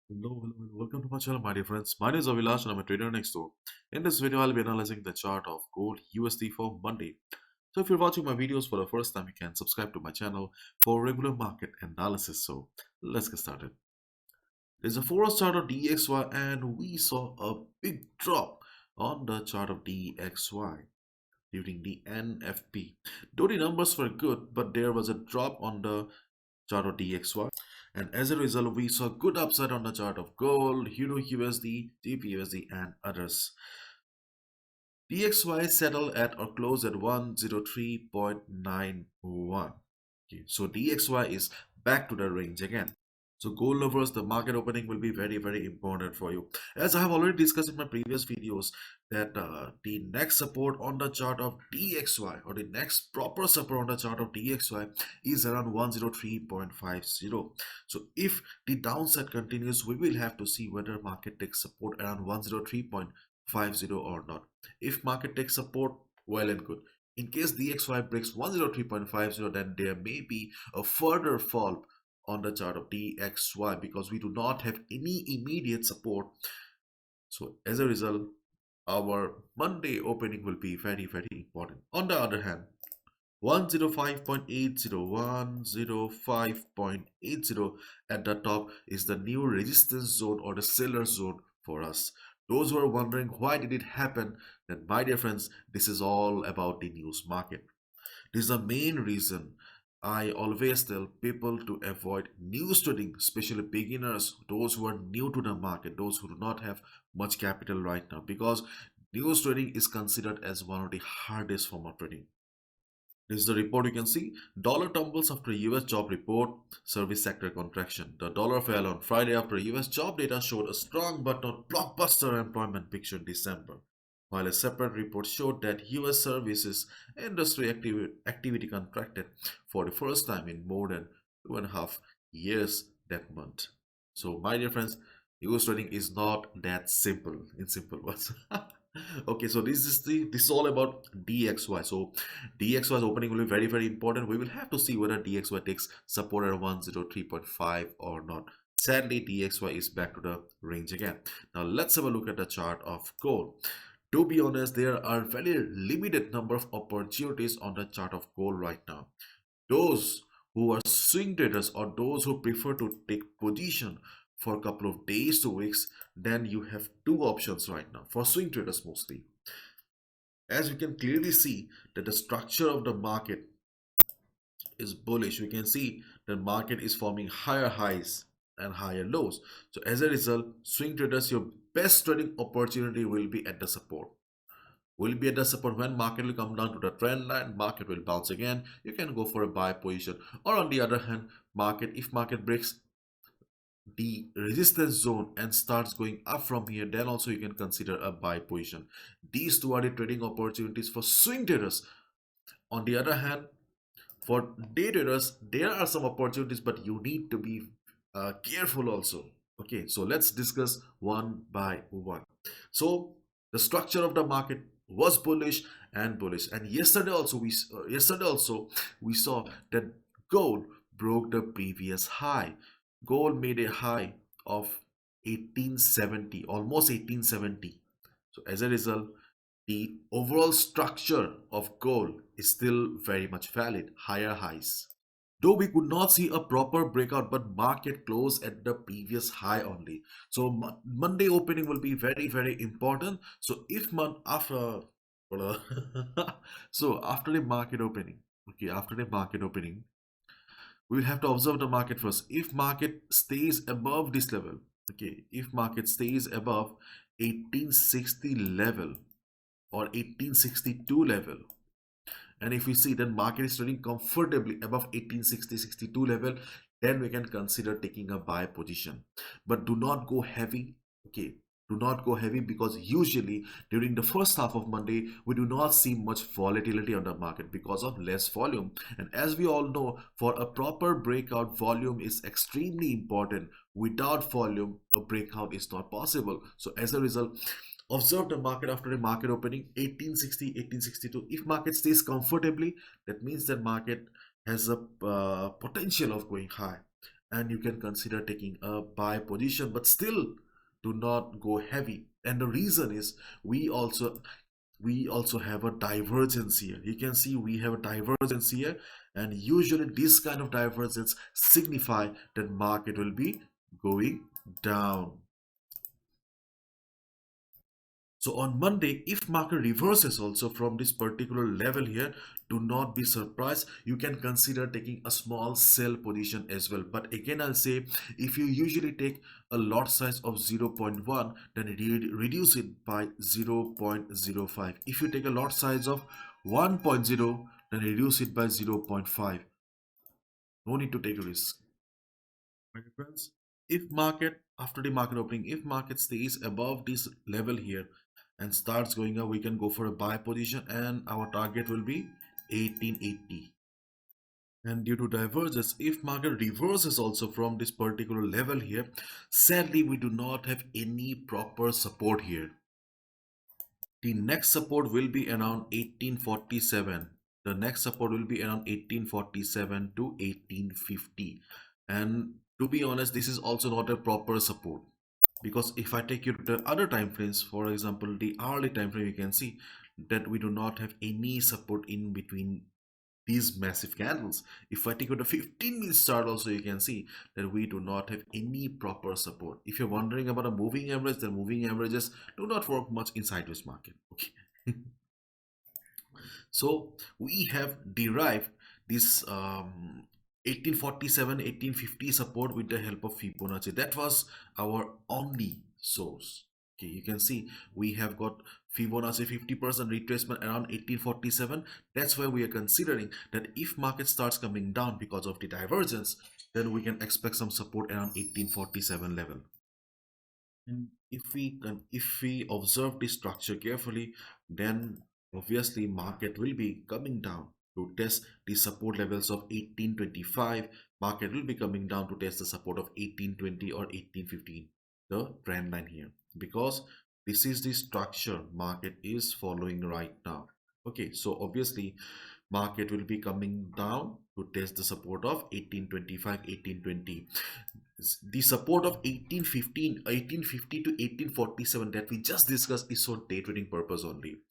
Hello. Welcome to my channel, my dear friends. My name is Avilash and I'm a trader next door. In this video, I'll be analyzing the chart of gold USD for Monday. So if you're watching my videos for the first time, you can subscribe to my channel for regular market analysis. So let's get started. There's a Forex chart of DXY and we saw a big drop on the chart of DXY during the NFP. Though the numbers were good, but there was a drop on the chart of DXY. And as a result, we saw good upside on the chart of gold, Euro USD, GBP and others. DXY settled at or closed at 103.91. Okay, so DXY is back to the range again. So gold lovers, the market opening will be very important for you. As I have already discussed in my previous videos, that the next support on the chart of DXY or the next proper support on the chart of DXY is around 103.50. So if the downside continues, we will have to see whether market takes support around 103.50 or not. If market takes support, well and good. In case DXY breaks 103.50, then there may be a further fall on the chart of DXY because we do not have any immediate support. So as a result, our Monday opening will be very important. On the other hand, 105.80, 105.80 at the top is the new resistance zone or the seller zone for us. Those who are wondering why did it happen, then my dear friends, this is all about the news market. This is the main reason I always tell people to avoid news trading, especially beginners, those who are new to the market, those who do not have much capital right now, because news trading is considered as one of the hardest form of trading. This is the report you can see. Dollar tumbles after US job report, service sector contraction. The dollar fell on Friday after US job data showed a strong but not blockbuster employment picture in December, while a separate report showed that US services industry activity contracted for the first time in more than 2.5 years that month. So, my dear friends, US trading is not that simple in simple words. Okay, so this is all about DXY. So DXY's opening will be very important. We will have to see whether DXY takes support at 103.5 or not. Sadly, DXY is back to the range again. Now let's have a look at the chart of gold. To be honest, there are very limited number of opportunities on the chart of gold right now. Those who are swing traders or those who prefer to take position for a couple of days to weeks, then you have two options right now for swing traders mostly. As we can clearly see that the structure of the market is bullish. We can see the market is forming higher highs and higher lows. So as a result, swing traders, your best trading opportunity will be at the support. Will be at the support. When market will come down to the trend line, market will bounce again, you can go for a buy position. Or on the other hand, if market breaks the resistance zone and starts going up from here, then also you can consider a buy position. These two are the trading opportunities for swing traders. On the other hand, for day traders, there are some opportunities, but you need to be careful also. Okay, so let's discuss one by one. So the structure of the market was bullish, and yesterday also we saw that gold broke the previous high. Gold made a high of 1870, almost 1870. So as a result, the overall structure of gold is still very much valid, higher highs. Though we could not see a proper breakout, but market closed at the previous high only. So Monday opening will be very important. So if after so after the market opening, okay, after the market opening, we will have to observe the market first. If market stays above this level, okay, if market stays above 1860 level or 1862 level, and if we see that market is trading comfortably above 1860-62 level, then we can consider taking a buy position. But do not go heavy, okay? Do not go heavy because usually during the first half of Monday, we do not see much volatility on the market because of less volume. And as we all know, for a proper breakout, volume is extremely important. Without volume, a breakout is not possible. So as a result, observe the market after the market opening 1860, 1862. If market stays comfortably, that means that market has a potential of going high. and you can consider taking a buy position, but still do not go heavy. And the reason is we also we also have a divergence here. You can see we have a divergence here, and usually this kind of divergence signify that market will be going down. So on Monday, if market reverses also from this particular level here, do not be surprised. You can consider taking a small sell position as well. But again, I'll say if you usually take a lot size of zero point 0.1, then reduce it by 0.05. If you take a lot size of 1.0, then reduce it by 0.5. No need to take a risk. My friends, if market after the market opening, if market stays above this level here and starts going up, we can go for a buy position, and our target will be 1880. And due to divergence, if market reverses also from this particular level here, sadly we do not have any proper support here. The next support will be around 1847. The next support will be around 1847 to 1850. And to be honest, this is also not a proper support, because if I take you to the other time frames, for example the hourly time frame, you can see that we do not have any support in between these massive candles. If I take out a 15-minute chart also, you can see that we do not have any proper support. If you're wondering about a moving average, then moving averages do not work much in sideways market. Okay. So we have derived this 1847 1850 support with the help of Fibonacci. That was our only source. Okay, you can see we have got Fibonacci 50% retracement around 1847. That's why we are considering that if market starts coming down because of the divergence, then we can expect some support around 1847 level. And if we observe this structure carefully, then obviously market will be coming down to test the support levels of 1825. Market will be coming down to test the support of 1820 or 1815, the trend line here, because this is the structure market is following right now. Okay, so obviously market will be coming down to test the support of 1825 1820. The support of 1850 to 1847 that we just discussed is for day trading purpose only.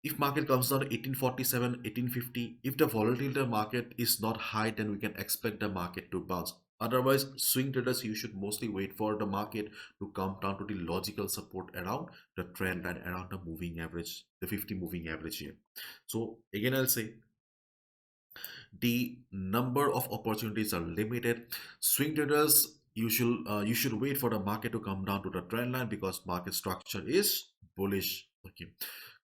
If market comes down to 1847 1850, if the volatility of the market is not high, then we can expect the market to bounce. Otherwise, swing traders, you should mostly wait for the market to come down to the logical support around the trend line, around the moving average, the 50 moving average here. So again, I'll say the number of opportunities are limited. Swing traders, you should wait for the market to come down to the trend line, because market structure is bullish. Okay,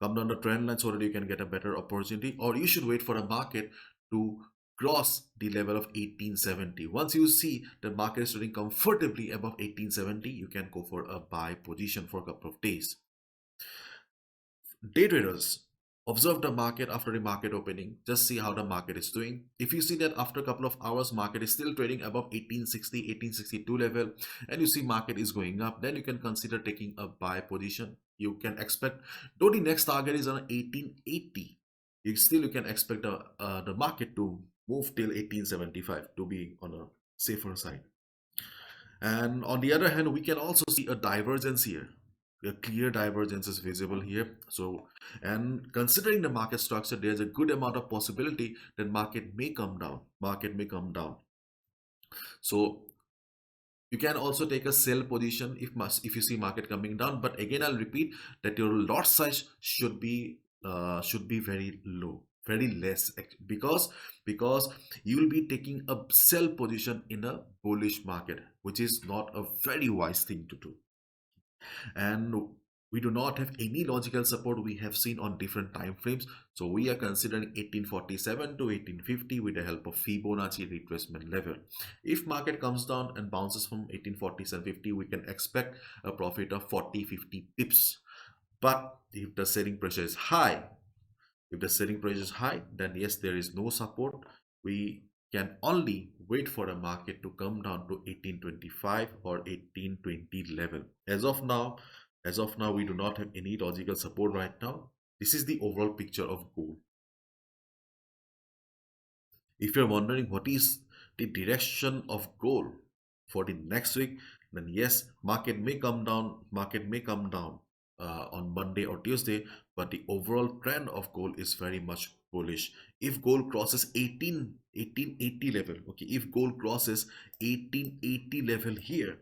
come down the trend line so that you can get a better opportunity, or you should wait for a market to cross the level of 1870. Once you see the market is trading comfortably above 1870, you can go for a buy position for a couple of days. Day traders, observe the market after the market opening. Just see how the market is doing. If you see that after a couple of hours market is still trading above 1860 1862 level, and you see market is going up, then you can consider taking a buy position. You can expect, though the next target is on 1880, you can expect the market to move till 1875 to be on a safer side. And on the other hand, we can also see a divergence here. A clear divergence is visible here. So, and considering the market structure, there's a good amount of possibility that market may come down. Market may come down. So you can also take a sell position if you see market coming down. But again, I'll repeat that your lot size should be very low, very less, because you will be taking a sell position in a bullish market, which is not a very wise thing to do. And we do not have any logical support we have seen on different time frames. So we are considering 1847 to 1850 with the help of Fibonacci retracement level. If market comes down and bounces from 1847.50, we can expect a profit of 40-50 pips. But if the selling pressure is high, then yes, there is no support. We can only wait for a market to come down to 1825 or 1820 level. As of now, we do not have any logical support right now. This is the overall picture of gold. If you're wondering what is the direction of gold for the next week, then yes, market may come down on Monday or Tuesday, but the overall trend of gold is very much bullish. If gold crosses 1880 level, okay, if gold crosses 1880 level here,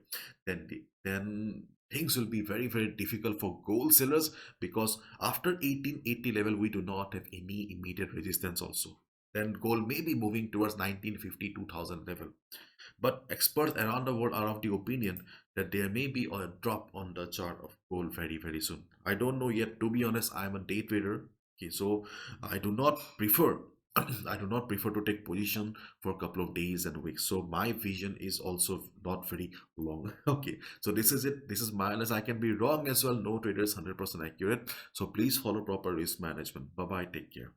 then things will be very, very difficult for gold sellers, because after 1880 level we do not have any immediate resistance also. Then gold may be moving towards 1950 2000 level. But experts around the world are of the opinion that there may be a drop on the chart of gold very, very soon. I don't know yet. To be honest, I'm a day trader. Okay, so I do not prefer I do not prefer to take position for a couple of days and weeks. So my vision is also not very long. Okay, so this is it. This is my analysis. I can be wrong as well. No trader is 100% accurate. So please follow proper risk management. Bye bye. Take care.